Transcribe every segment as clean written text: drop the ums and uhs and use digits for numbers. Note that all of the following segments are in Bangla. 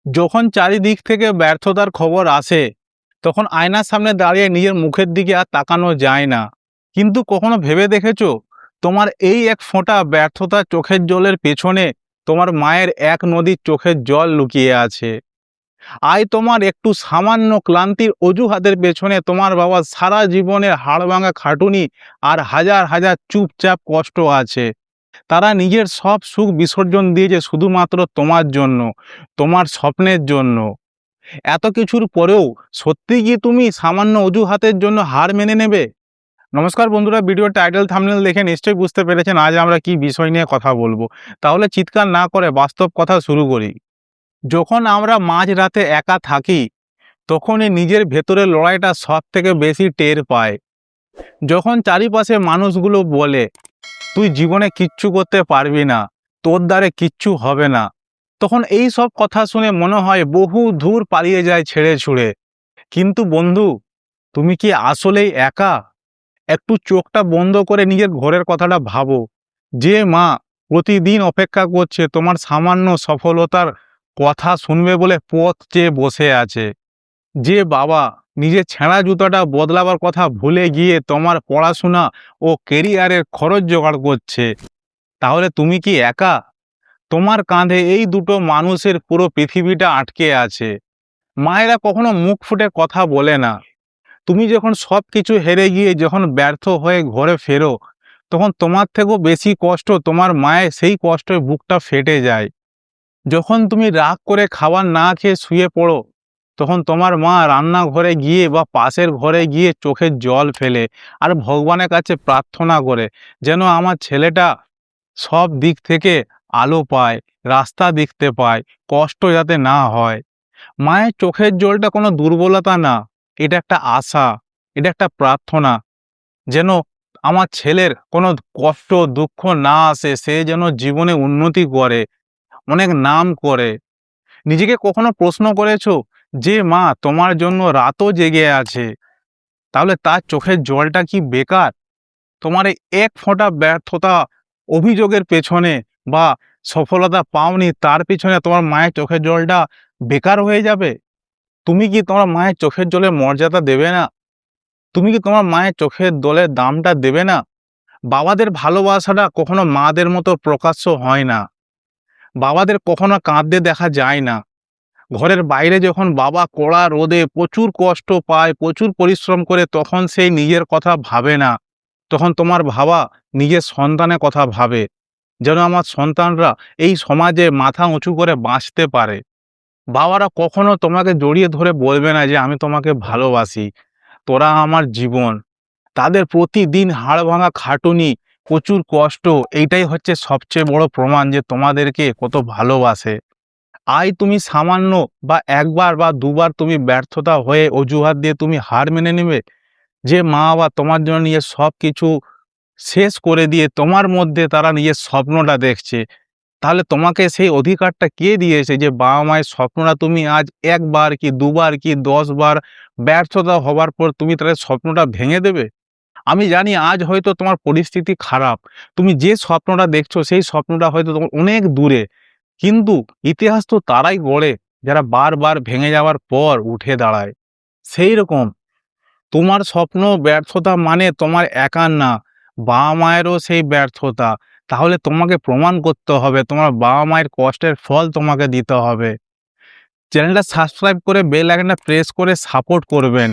যখন চারিদিক থেকে ব্যর্থতার খবর আসে, তখন আয়নার সামনে দাঁড়িয়ে নিজের মুখের দিকে আর তাকানো যায় না। কিন্তু কখনো ভেবে দেখেছো, তোমার এই এক ফোঁটা ব্যর্থতার চোখের জলের পেছনে তোমার মায়ের এক নদীর চোখের জল লুকিয়ে আছে। আজ তোমার একটু সামান্য ক্লান্তির অজুহাতের পেছনে তোমার বাবার সারা জীবনের হাড়ভাঙা খাটুনি আর হাজার হাজার চুপচাপ কষ্ট আছে। তারা নিজের সব সুখ বিসর্জন দিয়েছে শুধুমাত্র তোমার জন্য, তোমার স্বপ্নের জন্য। এত কিছুর পরেও সত্যি কি তুমি সামান্য অজুহাতের জন্য হার মেনে নেবে? নমস্কার বন্ধুরা, ভিডিও টাইটেল থাম্বনেল দেখে নিশ্চয়ই বুঝতে পেরেছেন আজ আমরা কি বিষয় নিয়ে কথা বলবো। তাহলে চিৎকার না করে বাস্তব কথা শুরু করি। যখন আমরা মাঝরাতে একা থাকি, তখনই নিজের ভেতরের লড়াইটা সব থেকে বেশি টের পায়। যখন চারিপাশে মানুষগুলো বলে তুই জীবনে কিচ্ছু করতে পারবি না, তোর দ্বারে কিচ্ছু হবে না, তখন এই সব কথা শুনে মনে হয় বহু দূর পালিয়ে যায় ছেড়ে ছুড়ে। কিন্তু বন্ধু, তুমি কি আসলেই একা? একটু চোখটা বন্ধ করে নিজের ঘরের কথাটা ভাবো। যে মা প্রতিদিন অপেক্ষা করছে তোমার সামান্য সফলতার কথা শুনবে বলে পথ চেয়ে বসে আছে। যে বাবা নিজের ছেঁড়া জুতাটা বদলাবার কথা ভুলে গিয়ে তোমার পড়াশোনা ও কেরিয়ারের খরচ জোগাড় করছে। তাহলে তুমি কি একা? তোমার কাঁধে এই দুটো মানুষের পুরো পৃথিবীটা আটকে আছে। মায়েরা কখনো মুখ ফুটে কথা বলে না। তুমি যখন সব কিছু হেরে গিয়ে যখন ব্যর্থ হয়ে ঘরে ফেরো, তখন তোমার থেকেও বেশি কষ্ট তোমার মায়ের সেই কষ্টে বুকটা ফেটে যায়। যখন তুমি রাগ করে খাবার না খেয়ে শুয়ে পড়ো, তখন তোমার মা রান্নাঘরে গিয়ে বা পাশের ঘরে গিয়ে চোখের জল ফেলে আর ভগবানের কাছে প্রার্থনা করে যেন আমার ছেলেটা সব দিক থেকে আলো পায়, রাস্তা দেখতে পায়, কষ্ট যাতে না হয়। মায়ের চোখের জলটা কোনো দুর্বলতা না, এটা একটা আশা, এটা একটা প্রার্থনা যেন আমার ছেলের কোনো কষ্ট দুঃখ না আসে, সে যেন জীবনে উন্নতি করে, অনেক নাম করে। নিজেকে কখনো প্রশ্ন করেছো যে মা তোমার জন্য রাতও জেগে আছে, তাহলে তার চোখের জলটা কি বেকার? তোমার এই এক ফোঁটা ব্যর্থতা অভিযোগের পেছনে বা সফলতা পাওনি তার পিছনে তোমার মায়ের চোখের জলটা বেকার হয়ে যাবে? তুমি কি তোমার মায়ের চোখের জলের মর্যাদা দেবে না? তুমি কি তোমার মায়ের চোখের জলের দামটা দেবে না? বাবাদের ভালোবাসাটা কখনো মাদের মতো প্রকাশ্য হয় না। বাবাদের কখনো কাঁদতে দেখা যায় না। ঘরের বাইরে যখন বাবা কড়া রোদে প্রচুর কষ্ট পায়, প্রচুর পরিশ্রম করে, তখন সেই নিজের কথা ভাবে না। তখন তোমার ভাবা নিজের সন্তানের কথা ভাবে, যেন আমার সন্তানরা এই সমাজে মাথা উঁচু করে বাঁচতে পারে। বাবারা কখনো তোমাকে জড়িয়ে ধরে বলবে না যে আমি তোমাকে ভালোবাসি, তোরা আমার জীবন। তাদের প্রতিদিন হাড় ভাঙা খাটুনি, প্রচুর কষ্ট, এইটাই হচ্ছে সবচেয়ে বড় প্রমাণ যে তোমাদেরকে কত ভালোবাসে। আজ তুমি সামান্য বা একবার বা দুবার তুমি ব্যর্থতা হয়ে অজুহাত দিয়ে তুমি হার মেনে নেবে? যে মা বাবা তোমার জন্য নিজের সব কিছু শেষ করে দিয়ে তোমার মধ্যে তারা নিজের স্বপ্নটা দেখছে, তাহলে তোমাকে সেই অধিকারটা কে দিয়েছে যে বাবা মায়ের স্বপ্নটা তুমি আজ একবার কি দুবার কি 10 বার ব্যর্থতা হবার পর তুমি তাদের স্বপ্নটা ভেঙে দেবে? আমি জানি আজ হয়তো তোমার পরিস্থিতি খারাপ, তুমি যে স্বপ্নটা দেখছো সেই স্বপ্নটা হয়তো তোমার অনেক দূরে, কিন্তু ইতিহাস তো তারাই গড়ে যারা বারবার ভেঙে যাওয়ার পর উঠে দাঁড়ায়। সেই রকম তোমার স্বপ্ন ব্যর্থতা মানে তোমার একার না, বাবা মায়েরও সেই ব্যর্থতা। তাহলে তোমাকে প্রমাণ করতে হবে, তোমার বাবা মায়ের কষ্টের ফল তোমাকে দিতে হবে। চ্যানেলটা সাবস্ক্রাইব করে বেল আইকনটা প্রেস করে সাপোর্ট করবেন।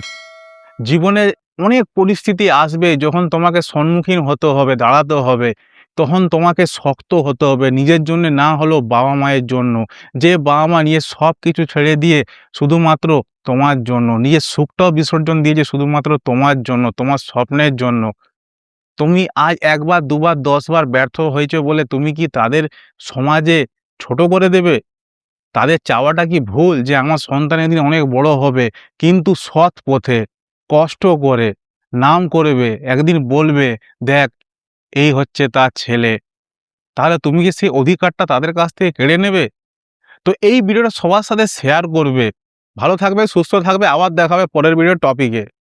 জীবনে অনেক পরিস্থিতি আসবে যখন তোমাকে সম্মুখীন হতে হবে, দাঁড়াতে হবে, তখন তোমাকে শক্ত হতে হবে, নিজের জন্য না হলেও বাবা মায়ের জন্য। যে বাবা মা নিয়ে সব কিছু ছেড়ে দিয়ে শুধুমাত্র তোমার জন্য নিজের সুখটাও বিসর্জন দিয়েছে শুধুমাত্র তোমার জন্য, তোমার স্বপ্নের জন্য। তুমি আজ একবার দুবার 10 বার ব্যর্থ হয়েছে বলে তুমি কি তাদের সমাজে ছোট করে দেবে? তাদের চাওয়াটা কি ভুল যে আমার সন্তান একদিন অনেক বড় হবে, কিন্তু সৎ পথে কষ্ট করে নাম করবে, একদিন বলবে দেখ এই হচ্ছে তার ছেলে? তাহলে তুমি কি সেই অধিকারটা তাদের কাছ থেকে কেড়ে নেবে? তো এই ভিডিওটা সবার সাথে শেয়ার করবে। ভালো থাকবে, সুস্থ থাকবে, আবার দেখা হবে পরের ভিডিওর টপিকে।